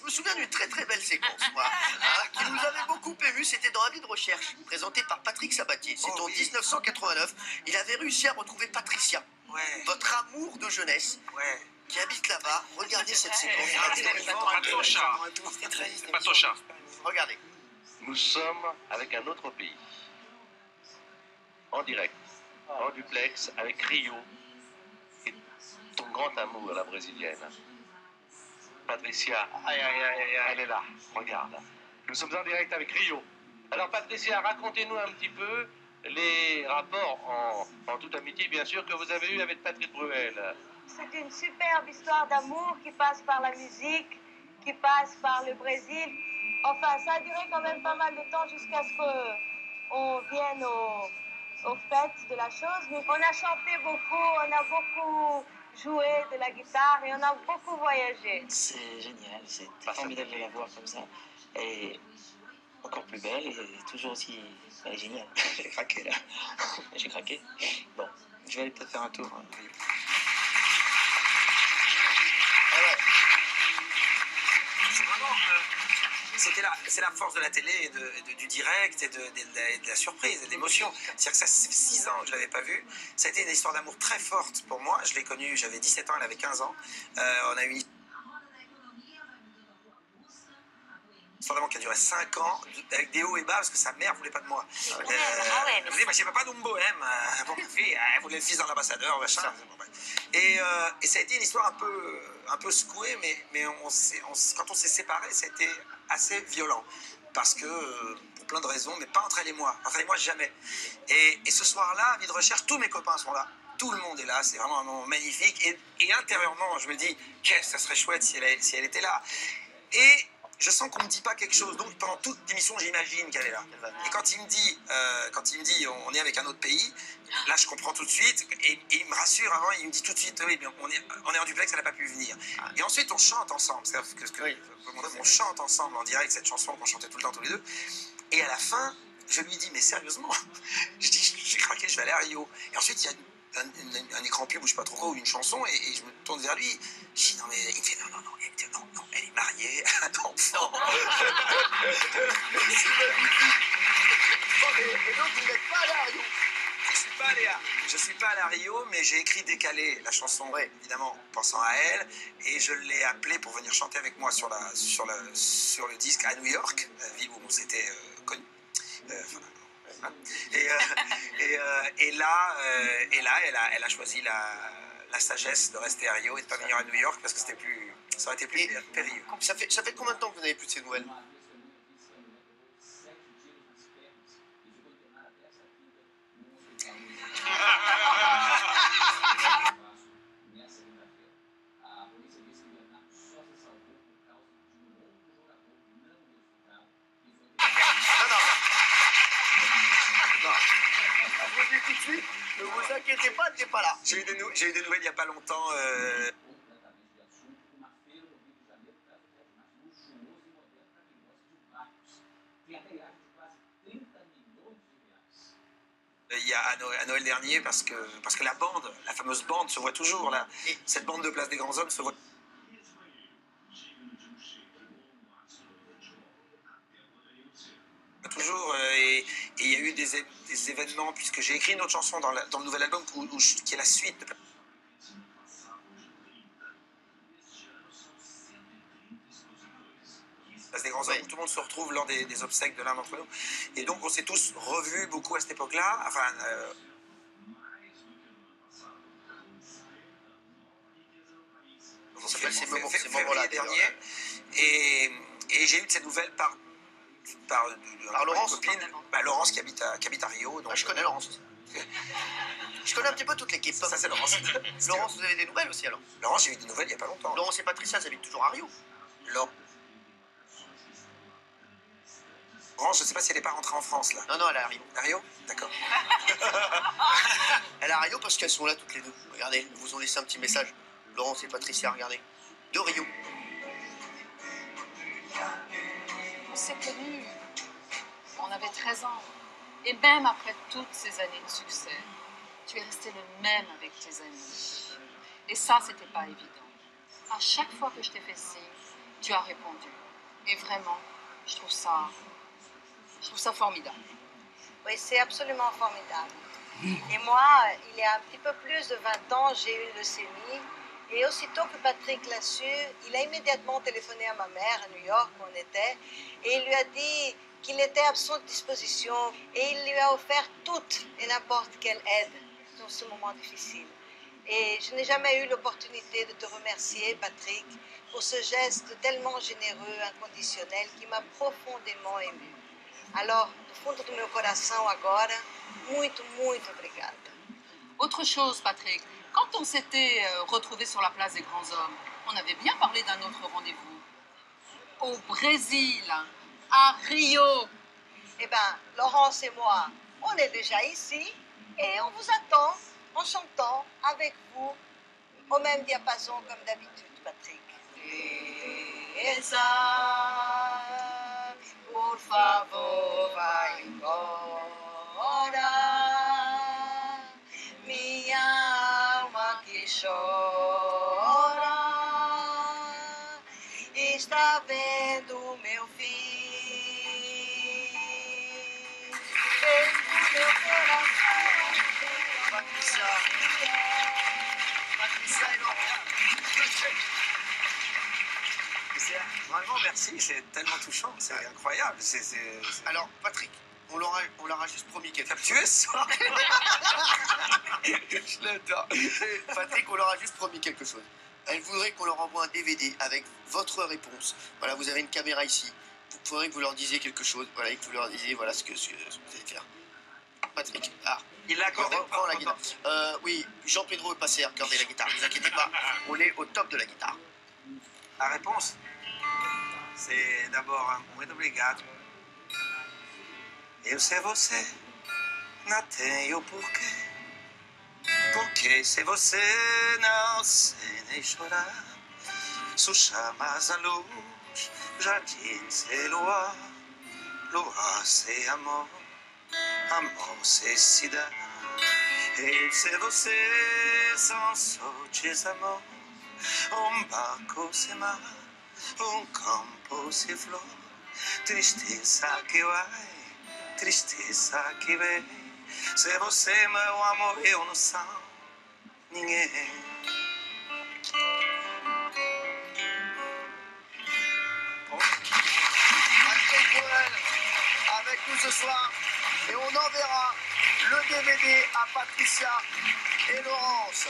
me souviens d'une très très belle séquence, moi, hein, qui nous avait beaucoup ému. C'était dans Avis de recherche, présenté par Patrick Sabatier. C'était en 1989. Il avait réussi à retrouver Patricia, votre amour de jeunesse, qui habite là-bas. Regardez cette séquence. Patocha. Regardez. Nous sommes avec un autre pays. En direct, en duplex, avec Rio et ton grand amour, la brésilienne. Patricia, elle est là, regarde. Nous sommes en direct avec Rio. Alors Patricia, racontez-nous un petit peu les rapports en toute amitié, bien sûr, que vous avez eu avec Patrick Bruel. C'est une superbe histoire d'amour qui passe par la musique, qui passe par le Brésil. Enfin, ça a duré quand même pas mal de temps jusqu'à ce qu'on vienne au fait de la chose. Mais on a chanté beaucoup, on a beaucoup joué de la guitare et on a beaucoup voyagé. C'est génial, c'est formidable de la voir comme ça. Elle est encore plus belle et toujours aussi... Elle est géniale. J'ai craqué là. J'ai craqué. Bon, je vais aller peut-être faire un tour. C'est la force de la télé et du direct et de la surprise et de l'émotion. C'est-à-dire que ça fait 6 ans que je ne l'avais pas vue. Ça a été une histoire d'amour très forte pour moi. Je l'ai connue, j'avais 17 ans, elle avait 15 ans. On a eu une histoire d'amour qui a duré 5 ans, avec des hauts et bas, parce que sa mère ne voulait pas de moi. Elle disait, j'ai pas d'un bohème. Bon, ma fille, elle voulait le fils d'un ambassadeur, machin. Et ça a été une histoire un peu secouée, mais quand on s'est séparés, ça a été assez violent. Parce que, pour plein de raisons, mais pas entre elle et moi. Entre elle et moi, jamais. Et ce soir-là, à Vie de recherche, tous mes copains sont là. Tout le monde est là. C'est vraiment un moment magnifique. Et intérieurement, je me dis, qu'est-ce que ça serait chouette si elle était là. Et je sens qu'on ne me dit pas quelque chose. Donc, pendant toute l'émission, j'imagine qu'elle est là. Et quand il me dit, on est avec un autre pays, là, je comprends tout de suite. Et il me rassure avant, il me dit tout de suite, oui, bien, on est en duplex, elle n'a pas pu venir. Et ensuite, on chante ensemble. On chante ensemble en direct cette chanson qu'on chantait tout le temps tous les deux. Et à la fin, je lui dis, mais sérieusement, je dis, j'ai craqué, je vais aller à Rio. Et ensuite, il y a un écran pub ou je sais pas trop quoi, ou une chanson, et je me tourne vers lui. Je dis, non, mais il me fait, non, elle est mariée, elle a un enfant. Et donc, vous n'êtes pas allé à Rio? Je suis pas allé à Rio, mais j'ai écrit Décalé, la chanson, évidemment, pensant à elle, et je l'ai appelée pour venir chanter avec moi sur le disque à New York, la ville où on s'était connus. Et là, elle a choisi la sagesse de rester à Rio et de ne pas venir à New York parce que ça aurait été plus périlleux. Ça fait combien de temps que vous n'avez plus de ces nouvelles? Tout de suite, ne vous inquiétez pas, elle n'est pas là. J'ai eu des nouvelles il n'y a pas longtemps. Il y a à Noël dernier parce que la bande, la fameuse bande se voit toujours là. Cette bande de Place des Grands Hommes se voit toujours et il y a eu des événements puisque j'ai écrit une autre chanson dans le nouvel album qui est la suite de Place des Grands Hommes où tout le monde se retrouve lors des obsèques de l'un d'entre nous et donc on s'est tous revus beaucoup à cette époque-là. Enfin ces moments-là dernier et j'ai eu de ces nouvelles par Laurence, copine, Laurence qui habite à Rio. Donc, je connais Laurence. Je connais un petit peu toute l'équipe. Ça c'est Laurence. Laurence, vous avez des nouvelles aussi alors? Laurence, j'ai eu des nouvelles il n'y a pas longtemps. Laurence et Patricia, elles habitent toujours à Rio. Laurence, je ne sais pas si elle n'est pas rentrée en France là. Non, elle est à Rio. À Rio? D'accord. Elle est à Rio parce qu'elles sont là toutes les deux. Regardez, elles vous ont laissé un petit message. Laurence et Patricia, regardez. De Rio. On s'est connus, on avait 13 ans. Et même après toutes ces années de succès, tu es resté le même avec tes amis. Et ça, c'était pas évident. À chaque fois que je t'ai fait signe, tu as répondu. Et vraiment, je trouve ça formidable. Oui, c'est absolument formidable. Et moi, il y a un petit peu plus de 20 ans, j'ai eu une leucémie. Et aussitôt que Patrick l'a su, il a immédiatement téléphoné à ma mère à New York où on était. Et il lui a dit qu'il était à son disposition. Et il lui a offert toute et n'importe quelle aide dans ce moment difficile. Et je n'ai jamais eu l'opportunité de te remercier, Patrick, pour ce geste tellement généreux, inconditionnel, qui m'a profondément émue. Alors, do fundo do meu coração agora, muito, muito obrigada. Autre chose, Patrick, quand on s'était retrouvés sur la place des grands hommes, on avait bien parlé d'un autre rendez-vous. Au Brésil, à Rio. Eh bien, Laurence et moi, on est déjà ici et on vous attend en chantant avec vous au même diapason comme d'habitude, Patrick. Teresa, por favor, vai embora. Minha alma que chora está vendo meu fim. Vendo meu coração. Patricia et Laurent. Vraiment, merci, c'est tellement touchant, c'est incroyable. Alors, Patrick, on leur a juste promis quelque chose. Tu es ça. Je l'adore. Patrick, on leur a juste promis quelque chose. Elle voudrait qu'on leur envoie un DVD avec votre réponse. Voilà, vous avez une caméra ici. Vous faudrait que vous leur disiez quelque chose. Voilà, et que vous leur disiez voilà ce que vous allez faire. Patrick, il l'a accordé. Reprends la guitare. Oui, Jean-Pedro est passé à accorder la guitare. Ne vous inquiétez pas, on est au top de la guitare. La réponse, c'est d'abord un muito obrigado. Eu sei você, não tenho porquê. Porque se você não se nem chorar, só chamas a luz, jardim c'est luar, luar c'est amor, amor c'est cidade. E se você são só desamor, barco sem mar, campo sem flor, tristeza que vai, tristeza que vem. Se você, meu amor, eu não sou ninguém. Patrick Bruel avec nous ce soir et on enverra le DVD à Patricia et Laurence.